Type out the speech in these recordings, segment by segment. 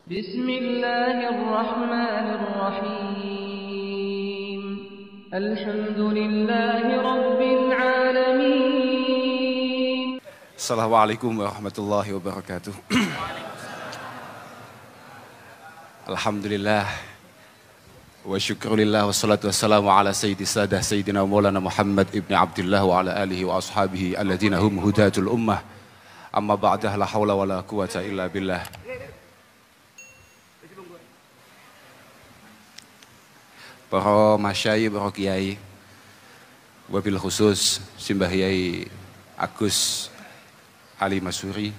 Bismillahirrahmanirrahim. Alhamdulillahi rabbil alamin. Assalamualaikum warahmatullahi wabarakatuh. Alhamdulillah wa syukurillah wassalatu wassalamu ala sayyidi sadah sayyidina maulana Muhammad ibn Abdullah wa ala alihi wa ashabihi alladhina hum hudatul ummah. Amma ba'dah, la hawla wa la quwata illa billah. Para masyayikh, para kiai, wabil khusus Simbah Yai Agus Ali Masuri,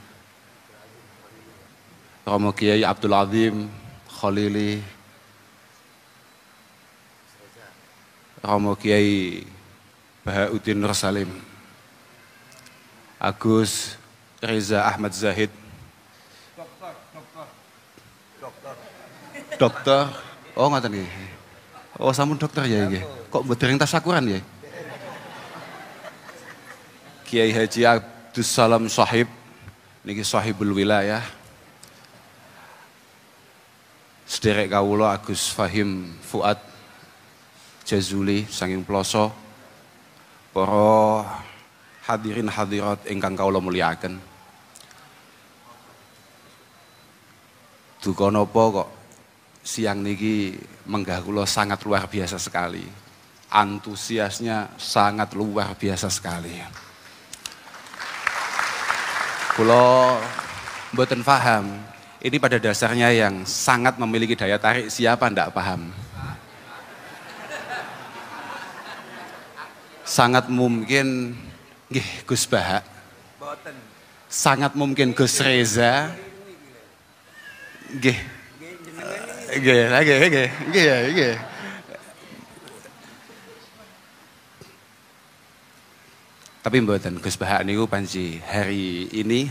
Romo Kiai Abdul Azim Khalili, Romo Kiai Bahauddin Nur Salim, Agus Reza Ahmad Zahid, Dokter, oh ngoten nggih. Oh sampun dokter ya nggih. Kok mboten tasyakuran ya? Kiai Haji Abdus Salam Sahib niki sahibul wilayah. Sederek kawula Agus Fahim Fuad Jazuli saking Ploso. Para hadirin hadirat ingkang kawula mulyakaken. Duka napa kok siang niki menggah kula sangat luar biasa sekali. Antusiasnya sangat luar biasa sekali. Kula mboten paham, ini pada dasarnya yang sangat memiliki daya tarik siapa ndak paham. Sangat mungkin nggih Gus Bahak. Sangat mungkin Gus Reza. Nggih. Nggih. Tapi mboten Gus Bahak niku panji hari ini,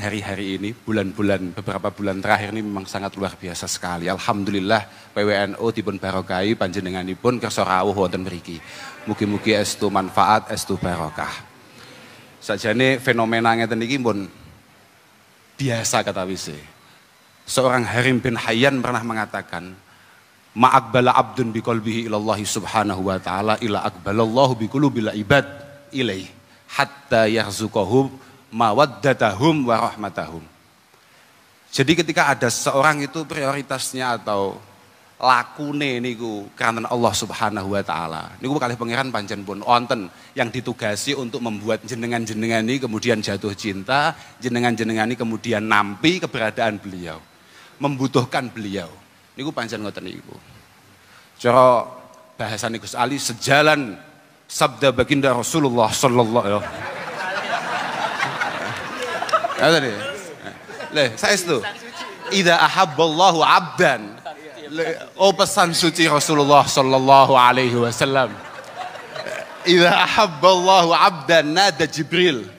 bulan-bulan beberapa bulan terakhir ini memang sangat luar biasa sekali. Alhamdulillah PWNU dipun barokahi panjenenganipun kersa rawuh wonten mriki. Mugi-mugi estu manfaat, estu barokah. Sajane fenomena ngeten niki pun biasa kata wise. Seorang Harim bin Hayyan pernah mengatakan, ma'akbala abdun biqalbihi ilallahi subhanahu wa ta'ala ila akbalallahu biqulubil ibad ilaih hatta yarzuqahum mawaddatahum wa rahmatahum. Jadi ketika ada seorang itu prioritasnya atau lakune niku karena Allah subhanahu wa ta'ala, niku kalih pangeran pancen pun wonten yang ditugasi untuk membuat jenengan-jenengan ini kemudian jatuh cinta, jenengan-jenengan ini kemudian nampi keberadaan beliau, membutuhkan beliau. Niku pancen ngoten niku. Cara bahasane Gus Ali sejalan sabda baginda Rasulullah sallallahu alaihi wasallam. Saestu. Idza ahabballahu 'abdan. Oh pesan suci Rasulullah sallallahu alaihi wasallam. Idza ahabballahu 'abdan nada Jibril.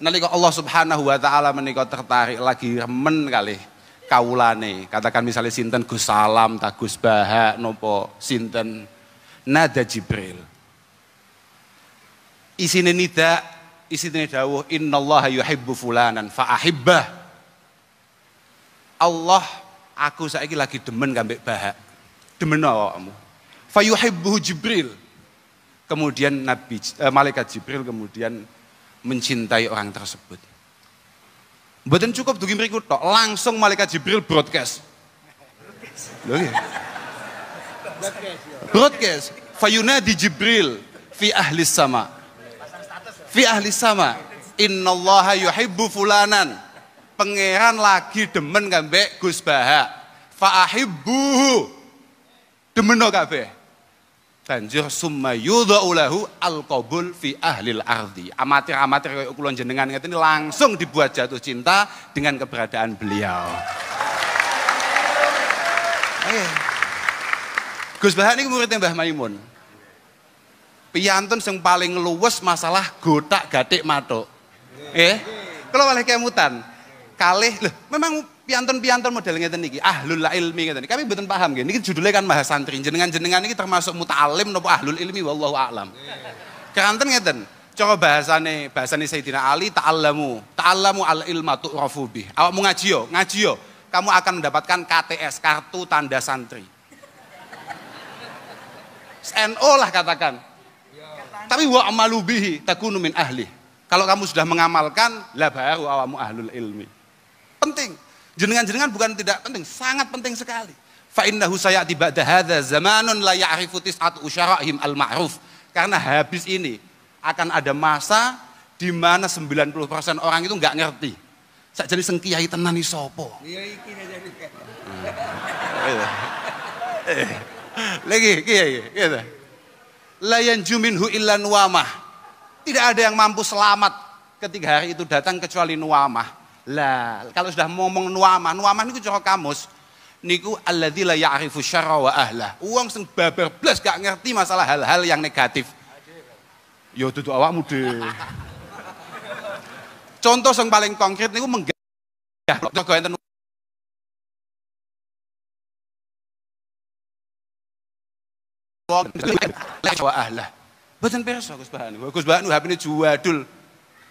Nalika Allah Subhanahu wa taala menika tertarik lagi remen kalih kaulane, katakan misalnya sinten Gus Salam, tak Gus Bahak, nopo sinten nada Jibril. Isine nida, isine dawuh innallaha yuhibbu fulanan fa ahibbah. Allah, aku saiki lagi demen kambek Bahak. Demen awakmu. Fa yuhibbu Jibril. Kemudian malaikat Jibril kemudian mencintai orang tersebut. Mboten cukup dugi mriku tok, langsung malaikat Jibril broadcast. Lho nggih. Broadcast. Fayunadi Jibril fi ahli sama. Fi ahli sama. Innallaha yuhibbu fulanan. Pangeran lagi demen kambek Gus Bahak. Fa ahibbuhu. Demeno kabeh. Banjur summa yudha'u lahu al-qabul fi ahlil ardi. Amatir-amatir kaya kula jenengan ngeten langsung dibuat jatuh cinta dengan keberadaan beliau. Gus Bahak niku muridnya Mbah Maimun. Piyantun sing paling luwes masalah gotak-gatik matuk. Kula walih kemutan. Kalih lho, memang piantun-piantun model ngeten niki, ahlul ilmi ngeten niki. Kami mboten paham nggih. Niki judulnya kan Maha Santri. Jenengan-jenengan niki termasuk muta'alim napa ahlul ilmi wallahu a'lam. Keranten ngeten. Cara bahasane Sayyidina Ali ta'allamu al ilma tu'rafu bih. Awakmu ngaji yo. kamu akan mendapatkan KTS, kartu tanda santri. NO lah katakan. Tapi wa amalu bihi takunu min ahli. Kalau kamu sudah mengamalkan, la baru awamu ahlul ilmi. Penting. Jenengan-jenengan bukan tidak penting, sangat penting sekali. Fa innahu sayati ba'da hadza zamanun la ya'rifu tis'atu usyara'ihim al-ma'ruf. Karena habis ini akan ada masa di mana 90% orang itu enggak ngerti. Sakjane sing kiai tenan iki sapa? Iya iki jadi. Lagi kiai gitu. La yanju minhu illa nuwamah. Tidak ada yang mampu selamat ketika hari itu datang kecuali nuwamah. Lah, kalau sudah ngomong nuwamah niku cara kamus niku alladzi la ya'rifu syarra wa ahlah. Wong sing babar blas gak ngerti masalah hal-hal yang negatif. Yo dudu awakmu dhewe. Contoh yang paling konkret niku menggah enten wa ahlah. Mboten pirsa Gus Bahan. Gus Bahan HP ini juwadul.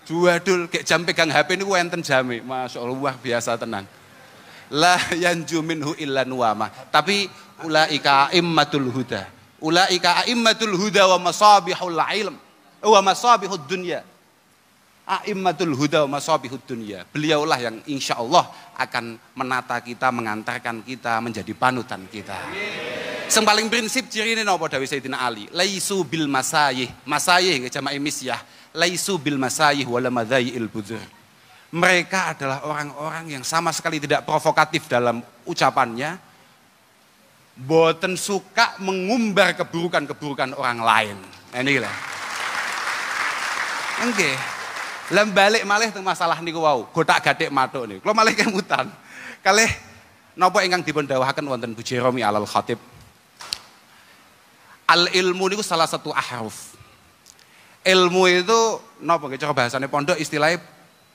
Juwadul kayak jam pegang HP niku enten jame. Masyaallah luar biasa tenan. La yanju minhu illa nuwama. Tapi ulaika aimmatul huda. Ulaika aimmatul huda wa masabihul ilm. Wa masabihud dunya. Aimmatul huda wa masabihud dunya. Beliaulah yang insyaallah akan menata kita, mengantarkan kita menjadi panutan kita. Yang paling prinsip ciri ini napa dawuh Sayyidina Ali, laisu bil masayih, masayih nggih jama'i misyah, laisu bil masayih wala madzail budzur. Mereka adalah orang-orang yang sama sekali tidak provokatif dalam ucapannya, boten suka mengumbar keburukan-keburukan orang lain. Ini lah. Nggih. Lah balik malih teng masalah niku wau, gotak-gatik matuk niku. Kula malih kemutan. Kalih napa ingkang dipun dawuhaken wonten Bu Jeromi Alal Khatib. Al ilmu niku salah satu ahruf. Ilmu itu napa nggih cara bahasane pondok istilahnya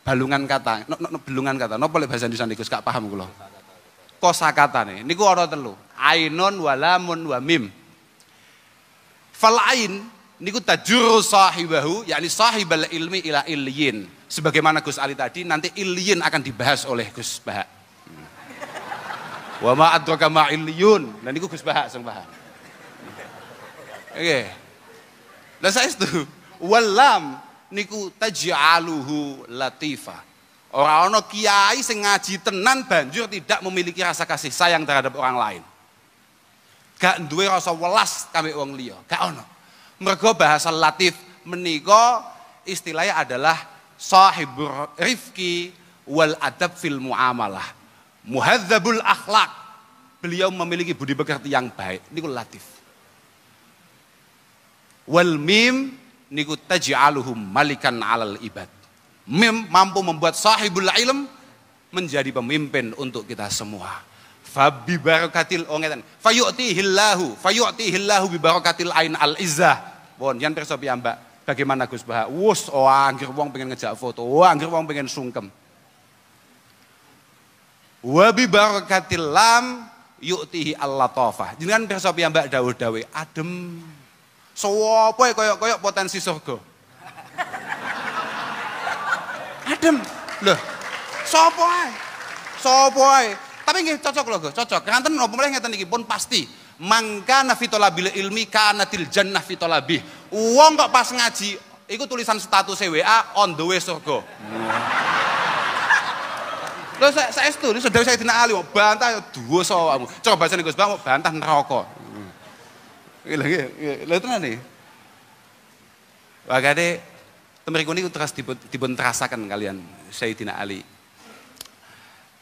balungan kata. Belungan kata. Napa lek bahasa Indonesia niku gak paham kula. Kosakatane niku ana telu. Ainun wa lamun wa mim. Fal ain niku tajurru sahibahu, yakni sahibal ilmi ila ilyin. Sebagaimana Gus Ali tadi, nanti ilyin akan dibahas oleh Gus Bahak. Wa ma adraka ma ilyun. Nah niku Gus Bahak sing paham. Oke. Lah saestu walam niku taj'aluhu latifa. Ora ana kiai sing ngaji tenan banjur tidak memiliki rasa kasih sayang terhadap orang lain. Gak duwe rasa welas kambek wong liya, gak ono. Mergo bahasa latif menika istilahnya adalah sahibur rifqi wal adab fil muamalah. Muhadzabul akhlak. Beliau memiliki budi pekerti yang baik. Niku latif. Wal mim niku taj'aluhum malikan 'alal ibad. Mim mampu membuat sahibul ilm menjadi pemimpin untuk kita semua. Fabi barakatil ngeten. Fayu'tihillahu bi barakatil ain al izzah. Pun yen pirsa piyambak bagaimana Gus Bahak? Wus anggere wong pengen ngejak foto, anggere wong pengen sungkem. Wa bi barakatil lam yu'tihi al-latafah. Jenengan pirsa piyambak dawuh-dawuh adem. Sopo koyok-koyok potensi surga. Adem. Loh. Sopo ae? Sopo ae? Tapi nggih cocok lho, Gus, cocok. Kanten napa meneh ngeten iki pun pasti. Mangkana fi talabil ilmi kanatil jannah fi talabi. Wong kok pas ngaji iku tulisan status WA on the way surga. Lho saestu sedaya Sayyidina Ali bantah dosa awakmu. Coba bahasane Gus Bang bantah neraka. Lha tenan iki. Wakade temriku niku terus dipun terasaken kalian Sayyidina Ali.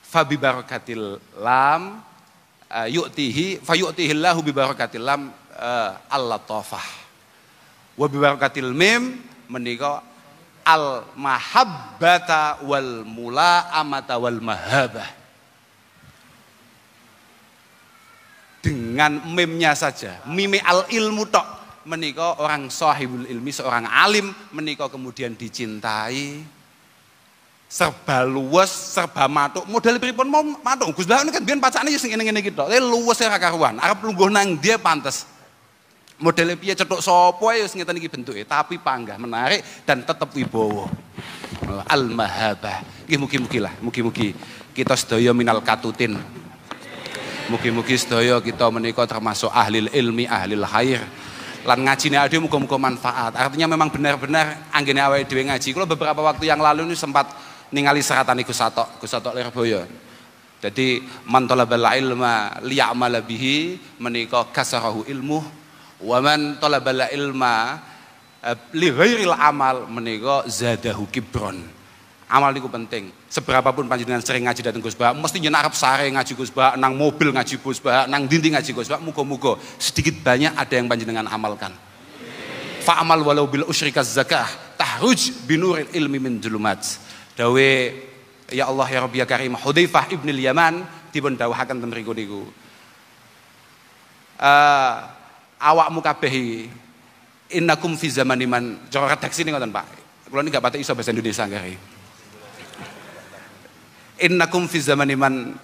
Fabi barakatil lam fayu'tihillahu bi barakatil lam al-latafah. Wa bi barakatil mim menika al mahabbata wal mula'amata wal mahabah. Dengan mimnya saja, mime al ilmu tok menika orang sahibul ilmi, seorang alim menika kemudian dicintai, serba luwes, serba matuk. Model pripun mau matuk? Gus Bahak niku biyen pacane sing ngene-ngene iki tok. Luwes ora karuan. Arep lungguh nang dia pantes. Modele piye cetuk sapa ya wis ngeten iki bentuke, tapi panggah menarik dan tetep wibawa. Al mahabah. Nggih mugi-mugi lah, mugi-mugi kita sedaya minal katutin. Mugi-mugi sedaya kita menika termasuk ahlil ilmi, ahlil khair. Lan ngajine ade muga-muga manfaat. Artinya memang benar-benar anggene awake dhewe ngaji. Kula beberapa waktu yang lalu ini sempat ningali seratane Gus Satok Lirboyo. Jadi man talabal ilma liya'mala bihi menika kasarahu ilmuh wa man talabal ilma li ghairil amal menika zadahu kibron. Amal niku penting. Seberapapun panjenengan sering ngaji dateng Gus Bah, mesti nyen arep sare ngaji Gus Bah, nang mobil ngaji Gus Bah, nang dinding ngaji Gus Bah, muga-muga sedikit banyak ada yang panjenengan amalkan. Fa'amal walau bil usyrikaz zakah tahruj binuril ilmi min julumat. Dawe ya Allah ya Rabbi ya Karim Hudzaifah ibn al-Yaman dipun dawuhaken ten mriku niku. Awakmu kabeh innakum fi zamaniman cara redaksi niku ngoten Pak. Kula niki gak pati iso bahasa Indonesia nggih. Innakum fi zamaniman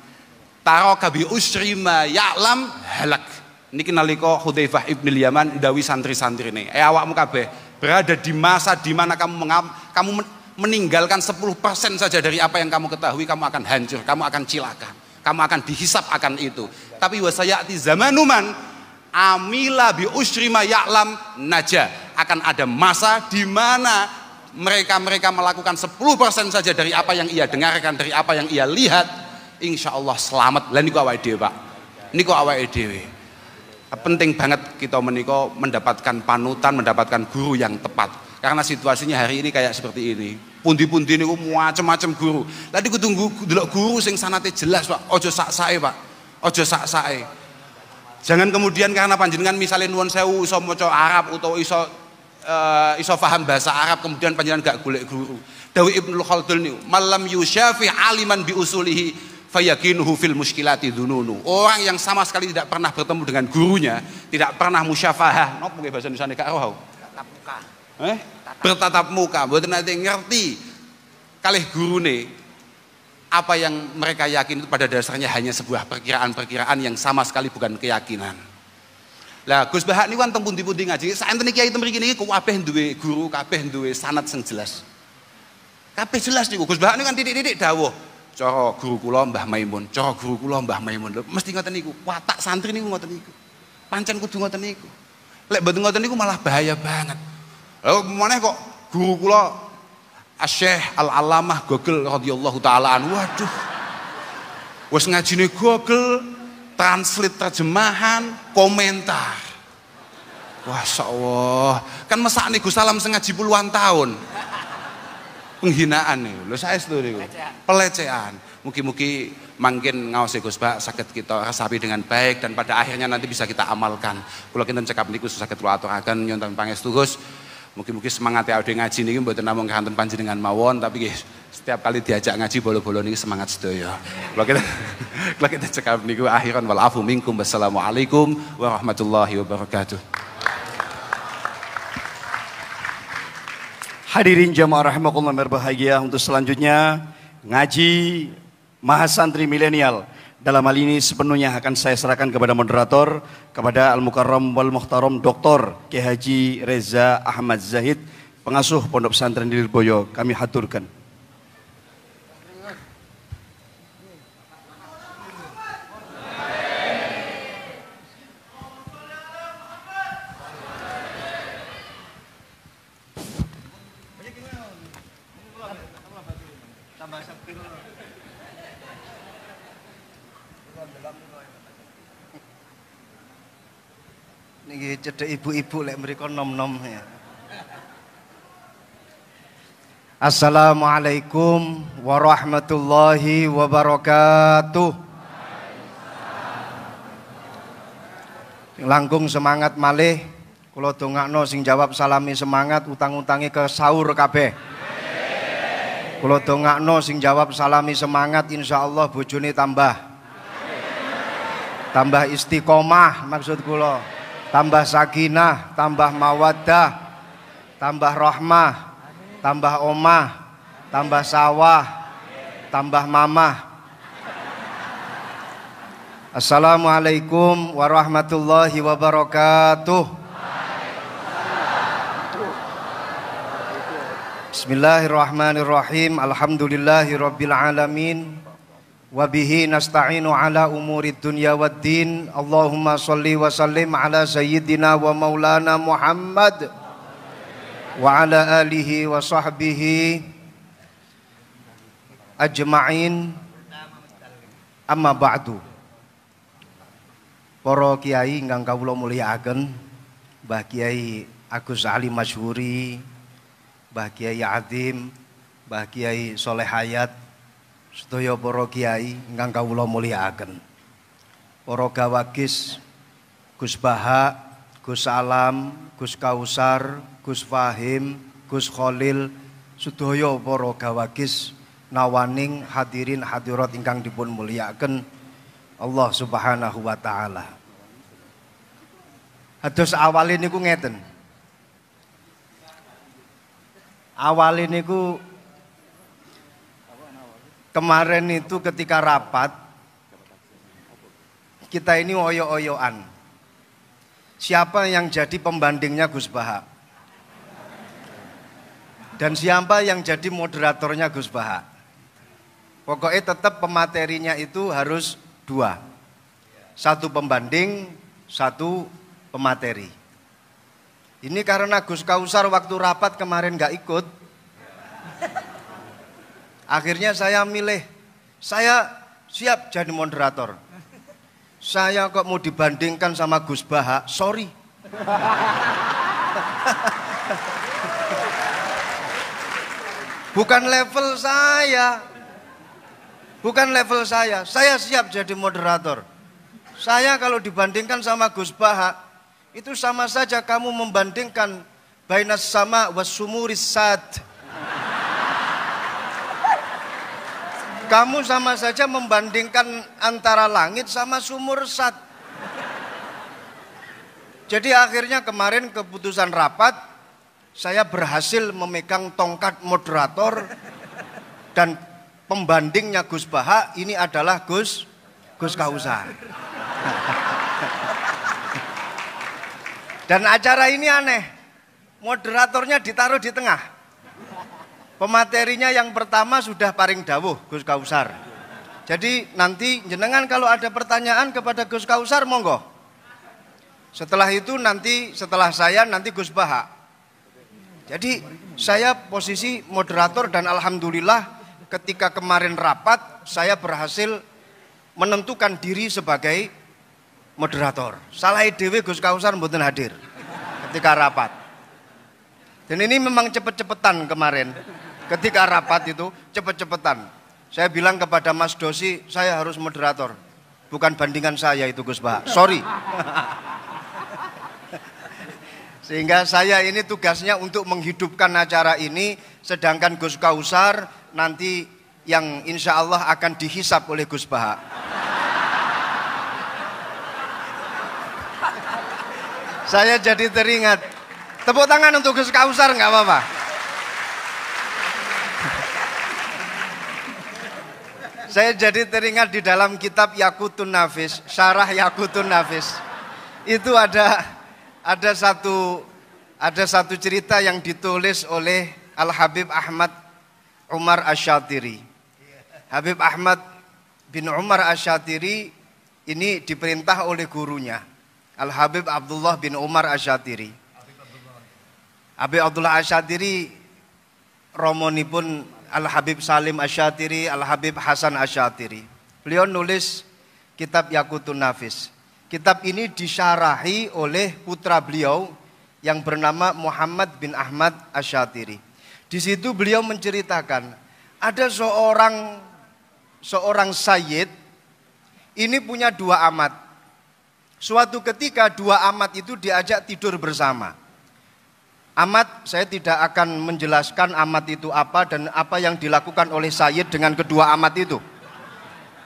taraka bi usri ma ya'lam halak. Niki nalika Hudzaifah ibn al-Yaman ndawi santri-santrine. Awakmu kabeh berada di masa di mana kamu meninggalkan 10% saja dari apa yang kamu ketahui, kamu akan hancur, kamu akan cilaka, kamu akan dihisap akan itu. Tapi wasayati zamanuman amila bi usri ma ya'lam naja. Akan ada masa di mana mereka melakukan 10% saja dari apa yang ia dengarkan, dari apa yang ia lihat, insya Allah selamat. Lah niku awake dhewe Pak, niku awake dhewe. Penting banget kita menika mendapatkan panutan, mendapatkan guru yang tepat. Karena situasinya hari ini kayak seperti ini. Pundi-pundi niku macam-macam guru. Lah niku tunggu delok guru sing sanate jelas Pak. Ojo sak-sake Pak. Ojo sak-sake. Jangan kemudian karena panjenengan misalnya nuwun sewu iso maca Arab utawa iso paham bahasa Arab kemudian panjenengan gak golek guru. Dawi Ibnu Khaldun niku, "Malam yusyafi aliman bi usulihi fayakinuhu fil muskilati dununu." Orang yang sama sekali tidak pernah bertemu dengan gurunya, tidak pernah musyafahah. Napa nggih bahasa Indonesia gak roh? Tatap muka. Bertatap muka, mboten nate ngerti kalih gurune. Apa yang mereka yakin itu pada dasarnya hanya sebuah perkiraan-perkiraan yang sama sekali bukan keyakinan. Lah Gus Bah niku kan teng pundi-pundi ngaji, saenten kiai teng mriki niki kabeh duwe guru, kabeh duwe sanad sing jelas. Kabeh jelas niku Gus Bah niku kan titik-titik dawuh. Cara guru kula Mbah Maimun, cara guru kula Mbah Maimun. Mesti ngoten niku. Watak santri niku ngoten niku. Pancen kudu ngoten niku. Lek mboten ngoten niku malah bahaya banget. Lha meneh kok guru kula Asy-Syaikh Al-Allamah Gogel radhiyallahu taala anhu. Waduh. Wis ngajine Gogel, translate terjemahan, komentar. Masya Allah, kan mesakne Gus Salam sing ngaji puluhan tahun. Penghinaan nih, lho saya itu pelecehan. Mugi-mugi mungkin ngaosi Gus Bah saged kita resapi dengan baik dan pada akhirnya nanti bisa kita amalkan. Kula kinten cekap niku saged kula aturaken nyuwun pangestu Gus. Mugi-mugi semangat ya ngaji niki mboten namung kanten panjenengan mawon tapi nggih setiap kali diajak ngaji bolo-bolo niki semangat sedaya. Kula kita cekap niku akhiran wal afu minkum. Wassalamualaikum warahmatullahi wabarakatuh. Hadirin jamaah rahimakumullah berbahagia, untuk selanjutnya ngaji Mahasantri Milenial. Dalam hal ini sepenuhnya akan saya serahkan kepada moderator, kepada Al-Mukarram wal Muhtaram Dr. Kiai Haji Reza Ahmad Zahid, pengasuh Pondok Pesantren Lirboyo. Kami haturkan. Niki cedek ibu-ibu lek mriko nom-nom ya. Assalamualaikum warahmatullahi wabarakatuh. Langkung semangat malih, kula dongakno sing jawab salami semangat, utang-utangi ke sahur kabeh. Kula dongakno sing jawab salami semangat, insyaallah bojone tambah istiqomah maksud kula. Tambah sakinah, tambah mawaddah, tambah rahmah, tambah omah, tambah sawah, tambah mamah. Assalamualaikum warahmatullahi wabarakatuh. Bismillahirrahmanirrahim. Alhamdulillahi rabbil alamin. wa bihi nasta'inu ala umurid dunya waddin. Allahumma sholli wa sallim ala sayyidina wa maulana Muhammad wa ala alihi wa sahbihi ajma'in. Amma ba'du. Para kiai ingkang kawula mulyakaken, Mbah Kiai Agus Ali Masyhuri, Mbah Kiai Adim, Mbah Kiai Soleh Hayat, sedaya para kiai ingkang kawula mulyakaken. Para gawagis Gus Baha, Gus Alam, Gus Kausar, Gus Fahim, Gus Khalil, sedaya para gawagis nawaning hadirin hadirat ingkang dipun mulyakaken Allah Subhanahu wa taala. Hados awale niku ngeten. Awale niku kemarin itu ketika rapat kita ini oyo-oyoan. Siapa yang jadi pembandingnya Gus Baha? Dan siapa yang jadi moderatornya Gus Baha? Pokoknya tetap pematerinya itu harus dua. Satu pembanding, satu pemateri. Ini karena Gus Kausar waktu rapat kemarin gak ikut. Akhirnya saya milih, saya siap jadi moderator. Saya kok mau dibandingkan sama Gus Baha, sorry. Bukan level saya. Bukan level saya siap jadi moderator. Saya kalau dibandingkan sama Gus Baha, itu sama saja kamu membandingkan bainas sama wasumuris sad. Kamu sama saja membandingkan antara langit sama sumur sad. Jadi akhirnya kemarin keputusan rapat, saya berhasil memegang tongkat moderator dan pembandingnya Gus Baha ini adalah Gus Kausar. Dan acara ini aneh, moderatornya ditaruh di tengah. Pematerinya yang pertama sudah paring dawuh Gus Kausar. Jadi nanti jenengan kalau ada pertanyaan kepada Gus Kausar monggo. Setelah itu nanti setelah saya nanti Gus Baha. Jadi saya posisi moderator dan alhamdulillah ketika kemarin rapat saya berhasil menentukan diri sebagai moderator. Salah dhewe Gus Kausar mboten hadir ketika rapat. Dan ini memang cepet-cepetan kemarin. Ketika rapat itu cepet-cepetan. Saya bilang kepada Mas Dosi, saya harus moderator. Bukan bandingan saya itu Gus Baha. Sorry. Sehingga saya ini tugasnya untuk menghidupkan acara ini, sedangkan Gus Kausar nanti yang insya Allah akan dihisap oleh Gus Baha. Saya jadi teringat. Tepuk tangan untuk Gus Kausar nggak apa-apa. Saya jadi teringat di dalam kitab Yaqutun Nafis, Syarah Yaqutun Nafis. Itu ada satu cerita yang ditulis oleh Al Habib Ahmad Umar Asyatiri. Habib Ahmad bin Umar Asyatiri ini diperintah oleh gurunya Al Habib Abdullah bin Umar Asyatiri. Habib Abdullah Asyatiri romonipun Al Habib Salim Asyatiri, Al Habib Hasan Asyatiri. Beliau nulis kitab Yaqutun Nafis. Kitab ini disyarahi oleh putra beliau yang bernama Muhammad bin Ahmad Asyatiri. Di situ beliau menceritakan ada seorang sayyid ini punya dua amat. Suatu ketika dua amat itu diajak tidur bersama. Amat, saya tidak akan menjelaskan amat itu apa dan apa yang dilakukan oleh sayyid dengan kedua amat itu.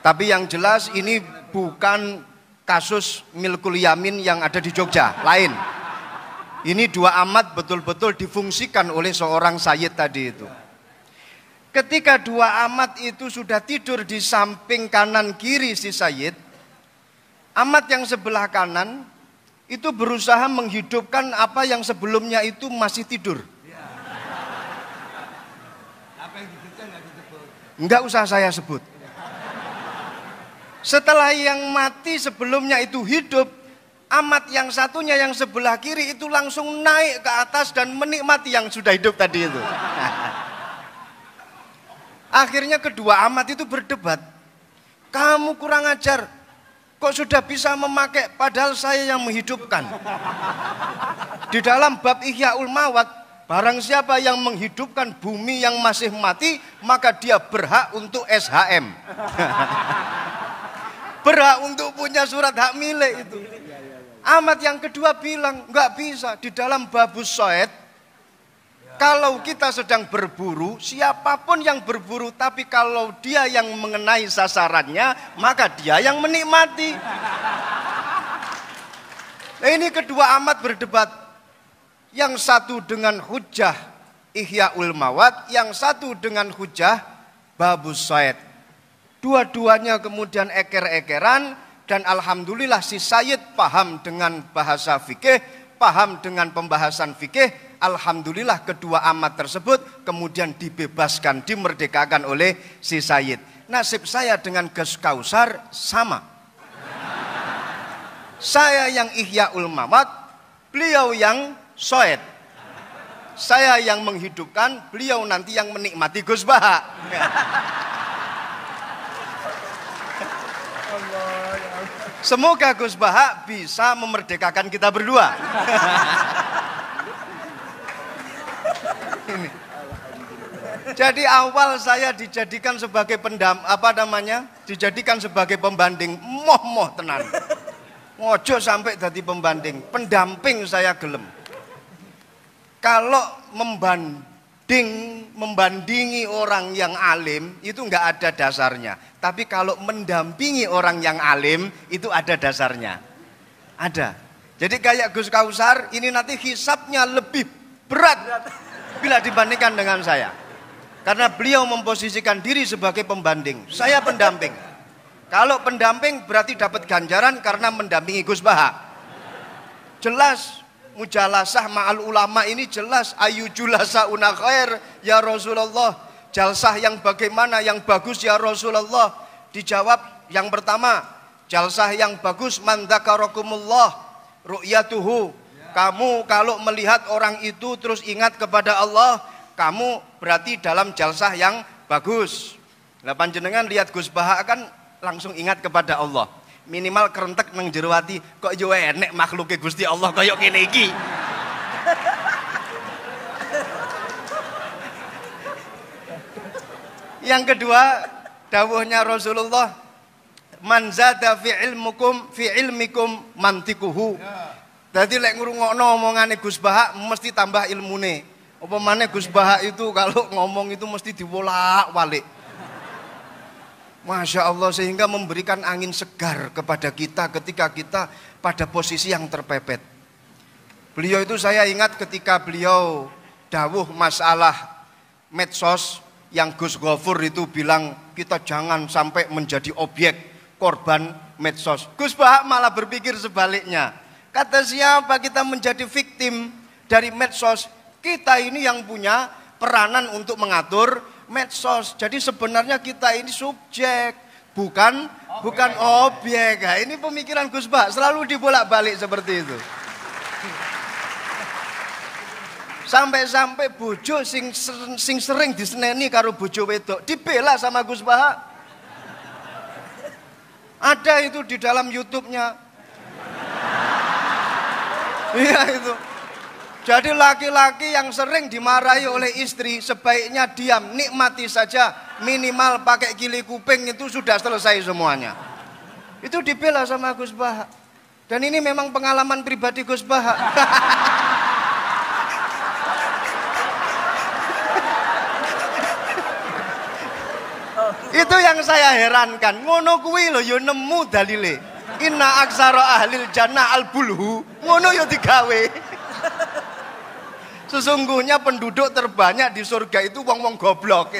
Tapi yang jelas ini bukan kasus milkul yamin yang ada di Jogja, lain. Ini dua amat betul-betul difungsikan oleh seorang sayyid tadi itu. Ketika dua amat itu sudah tidur di samping kanan kiri si sayyid, amat yang sebelah kanan itu berusaha menghidupkan apa yang sebelumnya itu masih tidur. Enggak usah saya sebut. Setelah yang mati sebelumnya itu hidup, amat yang satunya yang sebelah kiri itu langsung naik ke atas dan menikmati yang sudah hidup tadi itu. Akhirnya kedua amat itu berdebat. Kamu kurang ajar, kok sudah bisa memakai padahal saya yang menghidupkan. Di dalam bab Ihyaul Mawat, barang siapa yang menghidupkan bumi yang masih mati, maka dia berhak untuk SHM. Berhak untuk punya surat hak milik itu. Amat yang kedua bilang, nggak bisa. Di dalam babus soed, kalau kita sedang berburu, siapapun yang berburu, tapi kalau dia yang mengenai sasarannya, maka dia yang menikmati. Nah, ini kedua amat berdebat. Yang satu dengan hujah Ihyaul Mawat, yang satu dengan hujah babus soed. Dua-duanya kemudian eker-ekeran, dan alhamdulillah si Sayyid paham dengan bahasa fikih, paham dengan pembahasan fikih. Alhamdulillah kedua amat tersebut kemudian dibebaskan, dimerdekakan oleh si Sayyid. Nasib saya dengan Gus Kausar sama. Saya yang Ihyaul Mawat, beliau yang soed. Saya yang menghidupkan, beliau nanti yang menikmati Gus Baha. Semoga Gus Baha bisa memerdekakan kita berdua. Ini. Jadi awal saya dijadikan sebagai dijadikan sebagai pembanding, moh tenan. Ngojo sampai jadi pembanding, pendamping saya gelem. Kalau membandingi orang yang alim itu nggak ada dasarnya. Tapi kalau mendampingi orang yang alim itu ada dasarnya. Ada. Jadi kayak Gus Kausar ini nanti hisabnya lebih berat bila dibandingkan dengan saya. Karena beliau memposisikan diri sebagai pembanding. Saya pendamping. Kalau pendamping berarti dapat ganjaran karena mendampingi Gus Baha. Jelas mujalasah ma'al ulama ini jelas ayu julasa una khair ya Rasulullah. Jalsah yang bagaimana yang bagus ya Rasulullah? Dijawab yang pertama, jalsah yang bagus man dzakarakumullah ru'yatuhu. Kamu kalau melihat orang itu terus ingat kepada Allah, kamu berarti dalam jalsah yang bagus. Lah panjenengan lihat Gus Baha kan langsung ingat kepada Allah. Minimal kerentek nang jero ati, kok yo enek makhluke Gusti Allah kaya kene iki. Yang kedua, dawuhnya Rasulullah, man zada fi ilmikum mantikuhu. Dadi lek ngrungokno omongane Gus Baha mesti tambah ilmune. Apa maneh Gus Baha itu kalau ngomong itu mesti diwolak-walik. Masya Allah, sehingga memberikan angin segar kepada kita ketika kita pada posisi yang terpepet. Beliau itu saya ingat ketika beliau dawuh masalah medsos, yang Gus Ghafur itu bilang kita jangan sampai menjadi objek korban medsos. Gus Baha malah berpikir sebaliknya. Kata siapa kita menjadi victim dari medsos? Kita ini yang punya peranan untuk mengatur medsos. Jadi sebenarnya kita ini subjek, bukan objek. Nah, ini pemikiran Gus Baha selalu dibolak-balik seperti itu. Sampai-sampai bojo sing sering diseneni karo bojo wedok dibela sama Gus Baha. Ada itu di dalam YouTube-nya. Iya itu. Jadi laki-laki yang sering dimarahi oleh istri sebaiknya diam, nikmati saja, minimal pakai gili kuping itu sudah selesai semuanya. Itu dibela sama Gus Baha. Dan ini memang pengalaman pribadi Gus Baha. Itu yang saya herankan. Ngono kuwi lho ya nemu dalile. Inna aksara ahlil jannah al-bulhu. Ngono ya digawe. Sesungguhnya penduduk terbanyak di surga itu wong-wong goblok.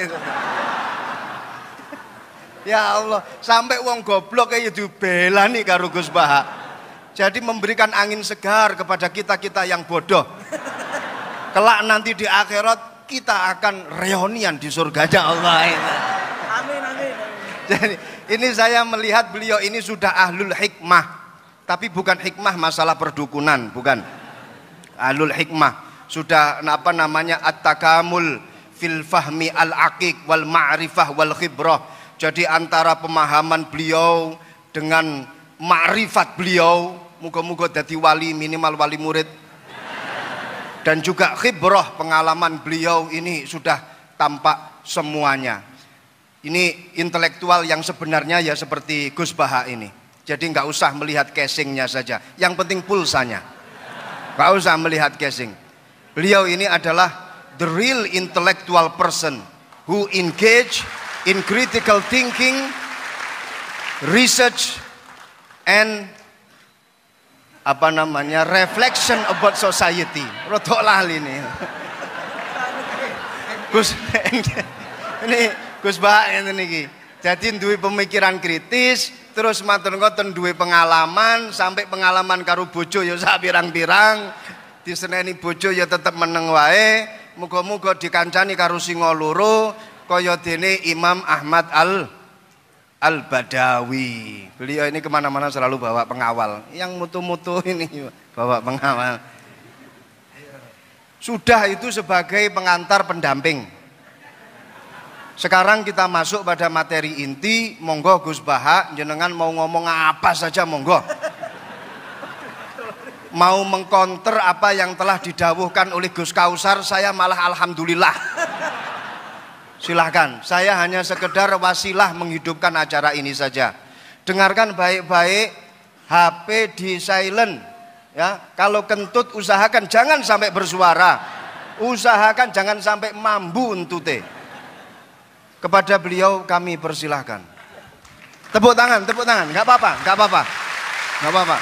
Ya Allah, sampai wong goblok ya dibelani karo Gus Baha. Jadi memberikan angin segar kepada kita-kita yang bodoh. Kelak nanti di akhirat kita akan reunian di surganya Allah. Amin. Jadi Ini saya melihat beliau ini sudah ahlul hikmah. Tapi bukan hikmah masalah perdukunan, bukan. Ahlul hikmah. Sudah apa namanya at-takamul fil fahmi al-aqiq wal ma'rifah wal khibrah. Jadi antara pemahaman beliau dengan ma'rifat beliau, muga-muga jadi wali, minimal wali murid. Dan juga khibrah, pengalaman beliau ini sudah tampak semuanya. Ini intelektual yang sebenarnya ya seperti Gus Baha ini. Jadi nggak usah melihat casingnya saja, yang penting pulsanya. Nggak usah melihat casing. Beliau ini adalah the real intellectual person who engage in critical thinking, research, and apa namanya reflection about society. Rodok lali ini. Gus ini Gus Baha ngene niki. Jadi duwe pemikiran kritis, terus matur ngoten duwe pengalaman, sampai pengalaman karo bojo ya sak pirang-pirang, diseneni bojo ya tetep meneng wae. Muga-muga dikancani karo singa loro kaya dene Imam Ahmad Al-Badawi. Beliau ini kemana-mana selalu bawa pengawal. Yang mutu-mutu ini bawa pengawal. Sudah itu sebagai pengantar pendamping. Sekarang kita masuk pada materi inti. Monggo Gus Baha, jenengan mau ngomong apa saja monggo. Mau mengkonter apa yang telah didawuhkan oleh Gus Kausar, saya malah alhamdulillah. Silahkan, saya hanya sekedar wasilah menghidupkan acara ini saja. Dengarkan baik-baik, HP di silent. Ya, kalau kentut usahakan jangan sampai bersuara. Usahakan jangan sampai mambu entute. Kepada beliau kami persilahkan. Tepuk tangan, nggak apa-apa, nggak apa-apa, nggak apa-apa.